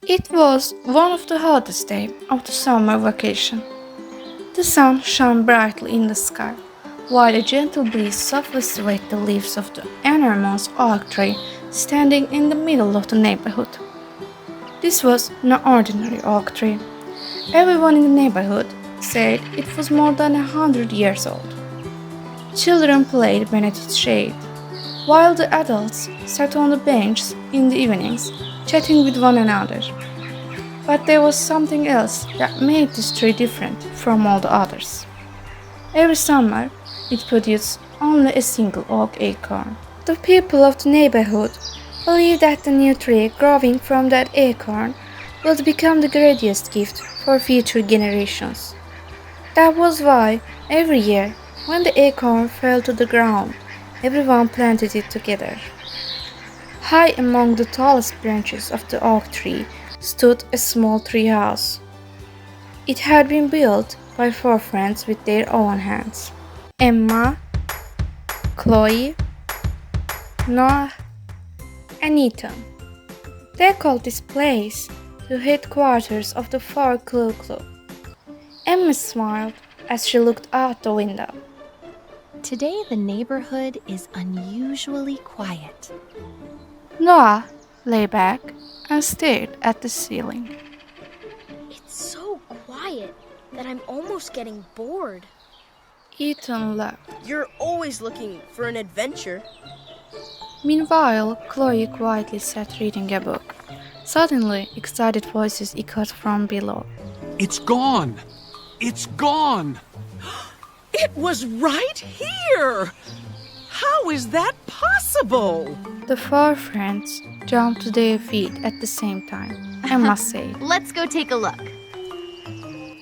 It was one of the hottest days of the summer vacation. The sun shone brightly in the sky, while a gentle breeze softly swayed the leaves of the enormous oak tree standing in the middle of the neighborhood. This was no ordinary oak tree. Everyone in the neighborhood said it was more than 100 years old. Children played beneath its shade, while the adults sat on the benches in the evenings, chatting with one another. But there was something else that made this tree different from all the others. Every summer, it produced only a single oak acorn. The people of the neighborhood believed that the new tree growing from that acorn would become the greatest gift for future generations. That was why, every year, when the acorn fell to the ground, everyone planted it together. High among the tallest branches of the oak tree stood a small treehouse. It had been built by four friends with their own hands: Emma, Chloe, Noah, and Ethan. They called this place the headquarters of the Four Clue Club. Emma smiled as she looked out the window. Today the neighborhood is unusually quiet. Noah lay back and stared at the ceiling. It's so quiet that I'm almost getting bored. Ethan laughed. You're always looking for an adventure. Meanwhile, Chloe quietly sat reading a book. Suddenly, excited voices echoed from below. It's gone! It's gone! It was right here! How is that possible? The four friends jumped to their feet at the same time. Emma said. Let's go take a look.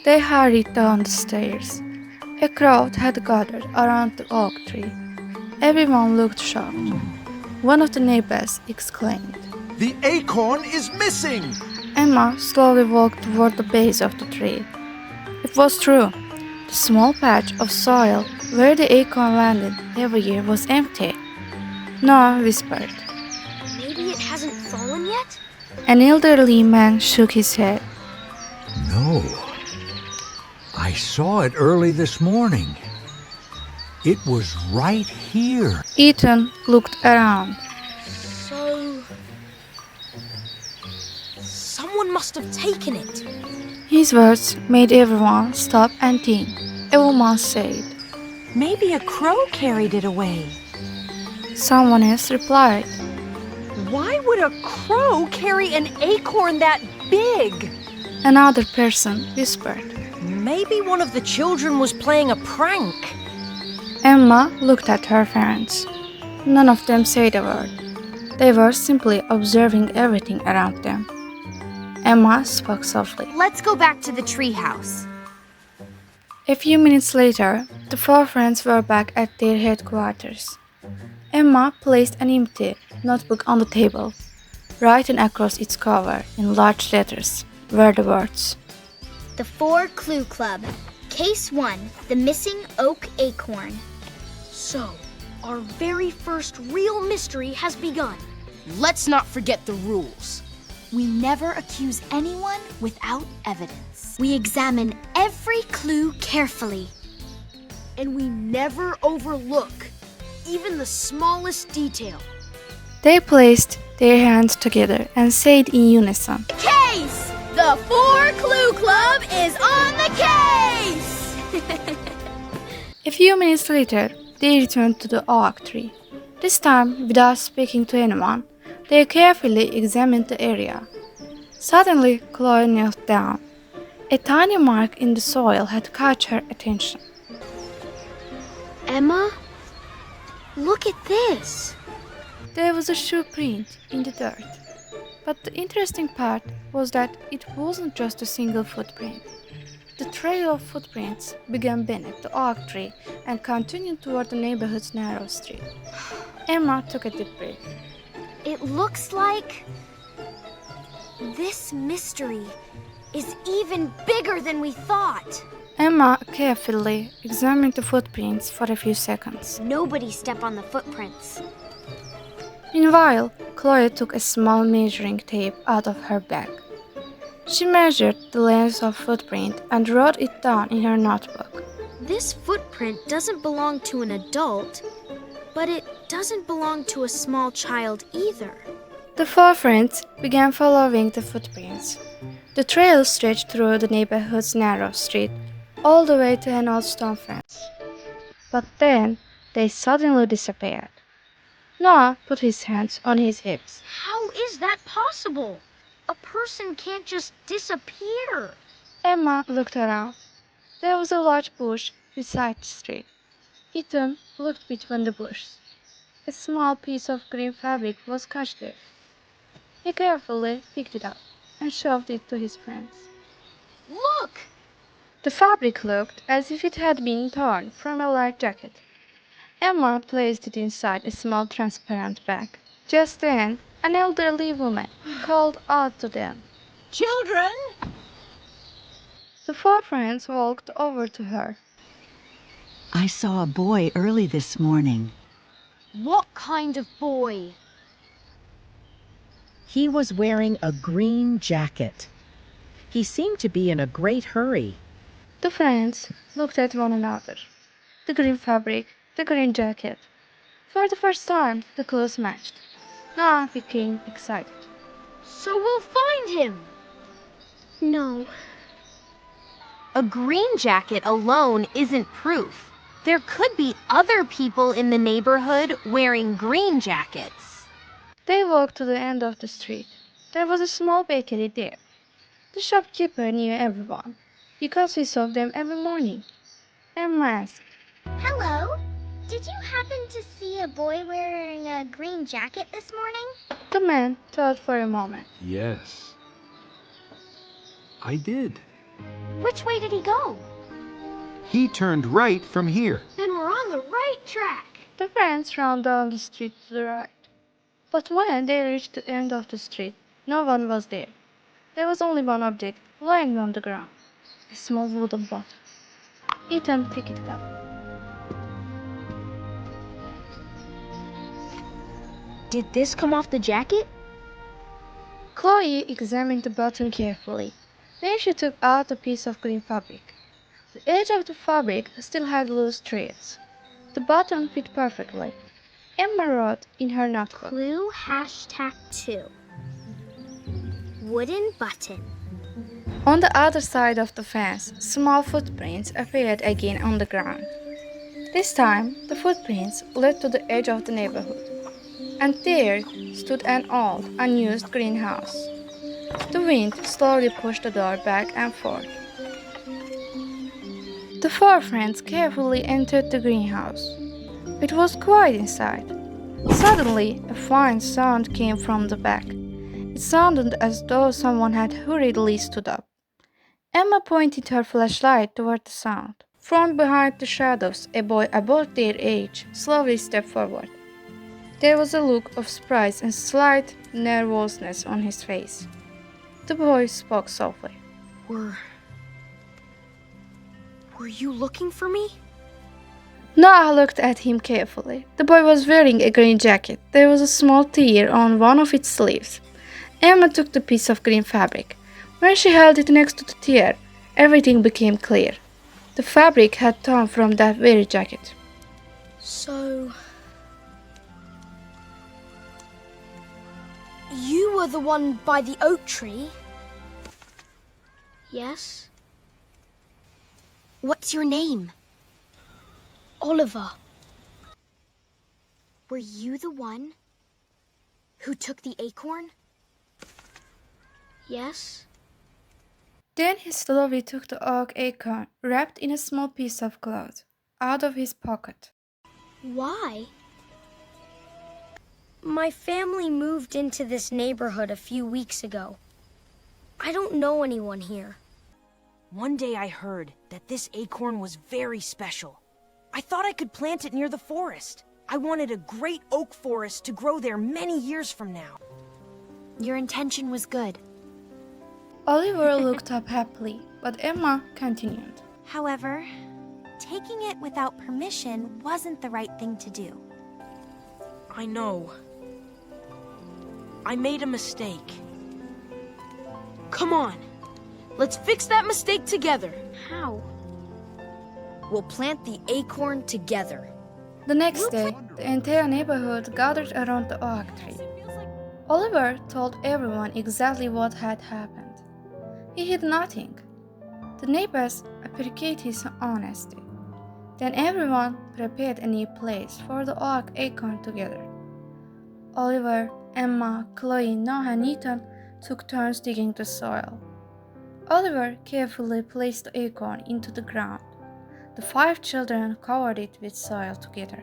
They hurried down the stairs. A crowd had gathered around the oak tree. Everyone looked shocked. One of the neighbors exclaimed. The acorn is missing! Emma slowly walked toward the base of the tree. It was true. The small patch of soil where the acorn landed every year was empty. Noah whispered. Maybe it hasn't fallen yet? An elderly man shook his head. No. I saw it early this morning. It was right here. Ethan looked around. So... someone must have taken it. His words made everyone stop and think. A woman said. Maybe a crow carried it away. Someone else replied. Why would a crow carry an acorn that big? Another person whispered. Maybe one of the children was playing a prank. Emma looked at her parents. None of them said a word. They were simply observing everything around them. Emma spoke softly. Let's go back to the treehouse. A few minutes later, the four friends were back at their headquarters. Emma placed an empty notebook on the table. Written across its cover in large letters were the words. The Four Clue Club. Case 1. The Missing Oak Acorn. So, our very first real mystery has begun. Let's not forget the rules. We never accuse anyone without evidence. We examine every clue carefully. And we never overlook even the smallest detail. They placed their hands together and said in unison. Case! The Four Clue Club is on the case! A few minutes later, they returned to the oak tree. This time, without speaking to anyone, they carefully examined the area. Suddenly, Chloe knelt down. A tiny mark in the soil had caught her attention. Emma? Look at this. There was a shoe print in the dirt. But the interesting part was that it wasn't just a single footprint. The trail of footprints began beneath the oak tree and continued toward the neighborhood's narrow street. Emma took a deep breath. It looks like this mystery is even bigger than we thought. Emma carefully examined the footprints for a few seconds. Nobody stepped on the footprints. Meanwhile, Chloe took a small measuring tape out of her bag. She measured the length of footprint and wrote it down in her notebook. This footprint doesn't belong to an adult, but it doesn't belong to a small child either. The four friends began following the footprints. The trail stretched through the neighborhood's narrow street, all the way to an old stone fence. But then they suddenly disappeared. Noah put his hands on his hips. How is that possible? A person can't just disappear. Emma looked around. There was a large bush beside the street. Ethan looked between the bushes. A small piece of green fabric was caught there. He carefully picked it up and shoved it to his friends. Look! The fabric looked as if it had been torn from a light jacket. Emma placed it inside a small transparent bag. Just then, an elderly woman called out to them. Children! The four friends walked over to her. I saw a boy early this morning. What kind of boy? He was wearing a green jacket. He seemed to be in a great hurry. The friends looked at one another. The green fabric, the green jacket. For the first time, the clothes matched. Noah became excited. So we'll find him. No. A green jacket alone isn't proof. There could be other people in the neighborhood wearing green jackets. They walked to the end of the street. There was a small bakery there. The shopkeeper knew everyone, because he saw them every morning. Emma asked, Hello? Did you happen to see a boy wearing a green jacket this morning? The man thought for a moment. Yes. I did. Which way did he go? He turned right from here. Then we're on the right track. The friends ran down the street to the right. But when they reached the end of the street, no one was there. There was only one object lying on the ground, a small wooden bottle. Ethan picked it up. Did this come off the jacket? Chloe examined the bottle carefully. Then she took out a piece of green fabric. The edge of the fabric still had loose threads. The button fit perfectly. Emma wrote in her notebook. Clue #2. Wooden button. On the other side of the fence, small footprints appeared again on the ground. This time, the footprints led to the edge of the neighborhood, and there stood an old, unused greenhouse. The wind slowly pushed the door back and forth. The four friends carefully entered the greenhouse. It was quiet inside. Suddenly, a faint sound came from the back. It sounded as though someone had hurriedly stood up. Emma pointed her flashlight toward the sound. From behind the shadows, a boy about their age slowly stepped forward. There was a look of surprise and slight nervousness on his face. The boy spoke softly. Were you looking for me? Noah looked at him carefully. The boy was wearing a green jacket. There was a small tear on one of its sleeves. Emma took the piece of green fabric. When she held it next to the tear, everything became clear. The fabric had torn from that very jacket. So... you were the one by the oak tree? Yes? What's your name? Oliver. Were you the one who took the acorn? Yes? Then he slowly took the oak acorn, wrapped in a small piece of cloth, out of his pocket. Why? My family moved into this neighborhood a few weeks ago. I don't know anyone here. One day I heard that this acorn was very special. I thought I could plant it near the forest. I wanted a great oak forest to grow there many years from now. Your intention was good. Oliver looked up happily, but Emma continued. However, taking it without permission wasn't the right thing to do. I know. I made a mistake. Come on, Let's fix that mistake together. How? We'll plant the acorn together. The next day, the entire neighborhood gathered around the oak tree. Oliver told everyone exactly what had happened. He hid nothing. The neighbors appreciated his honesty. Then everyone prepared a new place for the oak acorn together. Oliver, Emma, Chloe, Noah, and Ethan took turns digging the soil. Oliver carefully placed the acorn into the ground. The 5 children covered it with soil together.